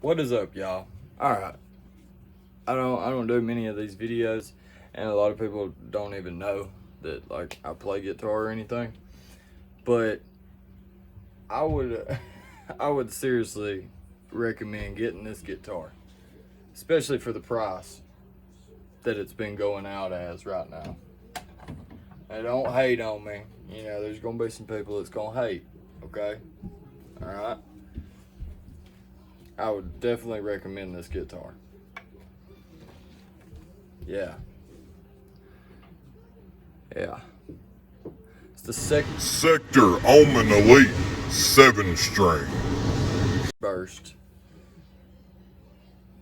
What is up, y'all? Alright. I don't do many of these videos, and a lot of people don't even know that like I play guitar or anything. But I would I would seriously recommend getting this guitar. Especially for the price that it's been going out as right now. And don't hate on me. You know, there's gonna be some people that's gonna hate. Okay? Alright? I would definitely recommend this guitar. Yeah. It's the Schector Omen Elite 7-string. burst.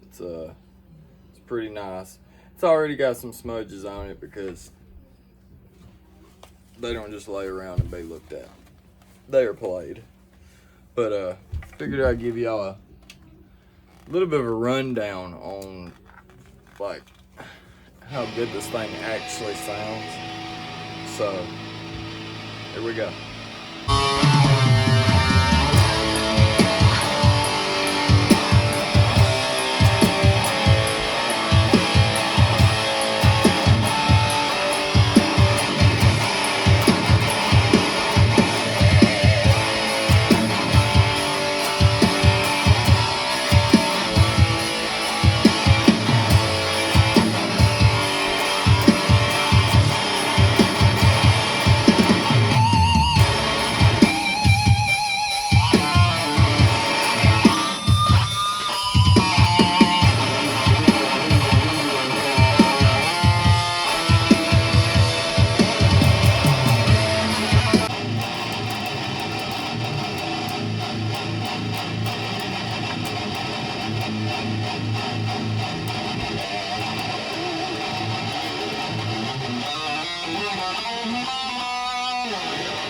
It's pretty nice. It's already got some smudges on it because they don't just lay around and be looked at. They are played. But figured I'd give y'all a little bit of a rundown on like how good this thing actually sounds. So here we go.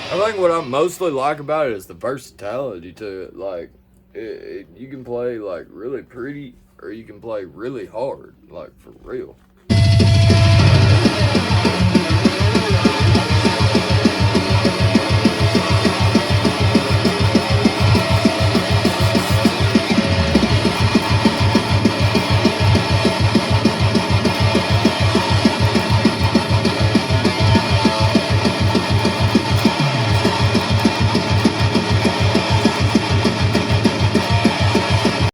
I think what I mostly like about it is the versatility to it. Like, you can play like really pretty, or you can play really hard, like for real.